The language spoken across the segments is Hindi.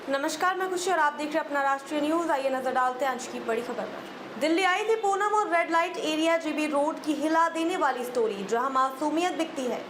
नमस्कार, मैं खुशी और आप देख रहे हैं अपना राष्ट्रीय न्यूज। आइए नजर डालते हैं आज की बड़ी खबर पर। दिल्ली आई थी पूनम और red light area GB road की हिला देने वाली स्टोरी, जहां मासूमियत दिखती है।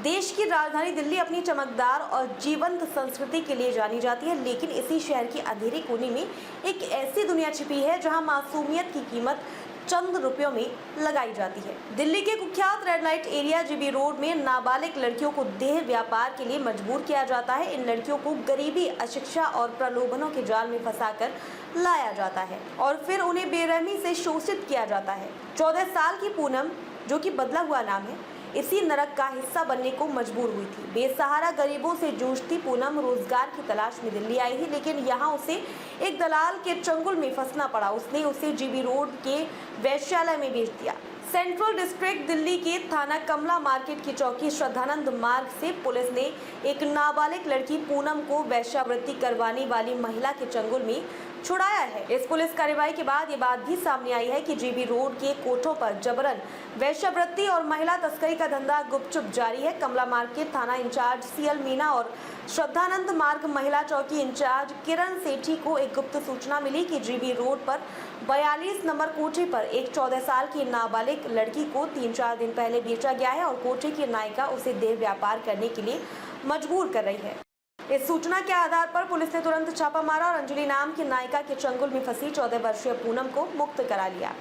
देश की राजधानी दिल्ली अपनी चमकदार और जीवंत संस्कृति के लिए जानी जाती है, लेकिन इसी शहर की अंधेरे कोने में एक ऐसी दुनिया छिपी है जहां मासूमियत की कीमत चंद रुपयों में लगाई जाती है। दिल्ली के कुख्यात red light area GB road में नाबालिग लड़कियों को देह व्यापार के लिए मजबूर किया जाता है। इन लड़कियों को गरीबी, अशिक्षा और प्रलोभनों के जाल में फंसाकर लाया जाता है और फिर उन्हें बेरहमी से शोषित किया जाता है। 14 साल की पूनम, जो कि बदला हुआ नाम है, इसी नरक का हिस्सा बनने को मजबूर हुई थी। बेसहारा गरीबों से जूझती पूनम रोजगार की तलाश में दिल्ली आई थी, लेकिन यहाँ उसे एक दलाल के चंगुल में फंसना पड़ा। उसने उसे जीबी रोड के वेश्यालय में भेज दिया। सेंट्रल डिस्ट्रिक्ट दिल्ली के थाना कमला मार्केट की चौकी श्रद्धानंद मार्ग से पुलिस ने एक नाबालिग लड़की पूनम को वेश्यावृत्ति करवाने वाली महिला के चंगुल में छुड़ाया है। इस पुलिस कार्रवाई के बाद ये बात भी सामने आई है कि जीबी रोड के कोठों पर जबरन वेश्यावृत्ति और महिला तस्करी का धंधा गुपचुप जारी है। कमला मार्केट थाना इंचार्ज सीएल मीना और श्रद्धानंद मार्ग महिला चौकी इंचार्ज किरण सेठी को एक गुप्त सूचना मिली कि जीबी रोड पर 42 नंबर कोठे पर एक 14 साल की नाबालिग लड़की को 3-4 दिन पहले बेचा गया है और कोठे की नायिका उसे देह व्यापार करने के लिए मजबूर कर रही है। इस सूचना के आधार पर पुलिस ने तुरंत छापा मारा और अंजलि नाम की नायिका के चंगुल में फंसी 14 वर्षीय पूनम को मुक्त करा लिया।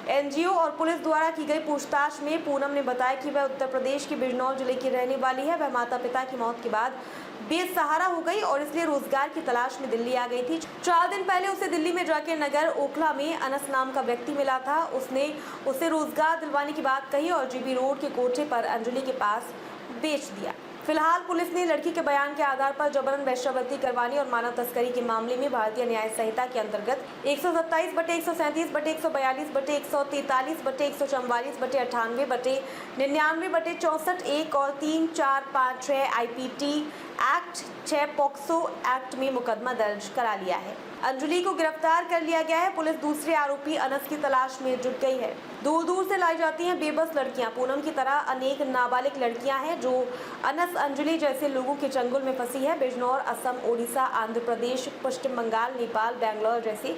एनजीओ और पुलिस द्वारा की गई पूछताछ में पूनम ने बताया कि वह उत्तर प्रदेश के बिजनौर जिले की रहने वाली है। वह माता पिता की मौत के बाद बेसहारा हो गई और इसलिए रोजगार की तलाश में दिल्ली आ गई थी। 4 दिन पहले उसे दिल्ली में जाके नगर ओखला में अनस नाम का व्यक्ति मिला था। उसने उसे रोजगार दिलवाने की बात कही और जीबी रोड के कोठे पर अंजलि के पास बेच दिया। फिलहाल पुलिस ने लड़की के बयान के आधार पर जबरन वेश्यावृत्ति करवाने और मानव तस्करी के मामले में भारतीय न्याय संहिता के अंतर्गत 127/137/142/144/144/98/99/64 और 3, 4, 5, 6 आईपीटी एक्ट 6 पॉक्सो एक्ट में मुकदमा दर्ज करा लिया है। अंजलि को गिरफ्तार कर लिया गया है। पुलिस दूसरे आरोपी अनस की तलाश में जुट गई है। दूर दूर से लाई जाती हैं बेबस लड़कियां। पूनम की तरह अनेक नाबालिग लड़कियां हैं जो अनस, अंजलि जैसे लोगों के चंगुल में फंसी है। बिजनौर, असम, ओडिशा, आंध्र प्रदेश, पश्चिम बंगाल, नेपाल, बैंगलोर जैसे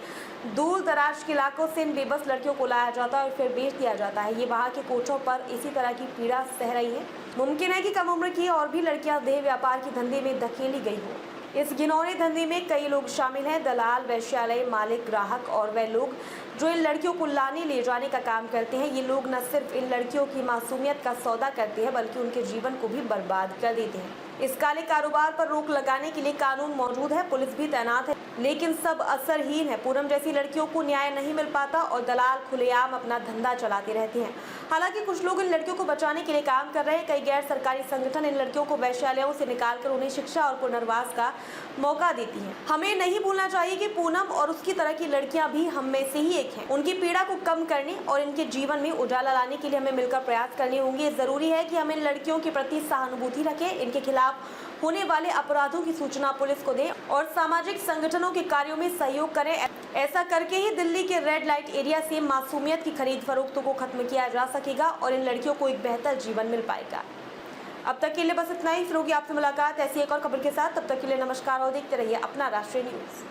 दूर दराज के इलाकों से इन बेबस लड़कियों को लाया जाता है और फिर बेच दिया जाता है। ये वहाँ के कोठों पर इसी तरह की पीड़ा सह रही है। मुमकिन है कि कम उम्र की और भी लड़कियां देह व्यापार के धंधे में धकेली गई हो। इस घिनौने धंधे में कई लोग शामिल हैं: दलाल, वैश्यालय मालिक, ग्राहक और वह लोग जो इन लड़कियों को लाने ले जाने का काम करते हैं। ये लोग न सिर्फ इन लड़कियों की मासूमियत का सौदा करते हैं, बल्कि उनके जीवन को भी बर्बाद कर देते हैं। इस काले कारोबार पर रोक लगाने के लिए कानून मौजूद है, पुलिस भी तैनात है, लेकिन सब असरहीन है। पूनम जैसी लड़कियों को न्याय नहीं मिल पाता और दलाल खुलेआम अपना धंधा चलाते रहते हैं। हालांकि कुछ लोग इन लड़कियों को बचाने के लिए काम कर रहे हैं। कई गैर सरकारी संगठन इन लड़कियों को वैश्यालयों से निकालकर उन्हें शिक्षा और पुनर्वास का मौका देती हैं। हमें नहीं भूलना चाहिए कि पूनम और उसकी तरह की लड़कियां भी हम में से ही एक हैं। उनकी पीड़ा को कम करने और इनके जीवन में उजाला लाने के लिए हमें मिलकर प्रयास करने होंगे। जरूरी है कि हम इन लड़कियों के प्रति सहानुभूति रखें, इनके खिलाफ होने वाले अपराधों की सूचना पुलिस को दें और सामाजिक संगठनों के कार्यों में सहयोग करें। ऐसा करके ही दिल्ली के रेड लाइट एरिया से मासूमियत की खरीद फरोख्त को खत्म किया जा सकेगा और इन लड़कियों को एक बेहतर जीवन मिल पाएगा। अब तक के लिए बस इतना ही। फिर होगी आपसे मुलाकात ऐसी एक और खबर के साथ। तब तक के लिए नमस्कार और देखते रहिए अपना राष्ट्रीय न्यूज।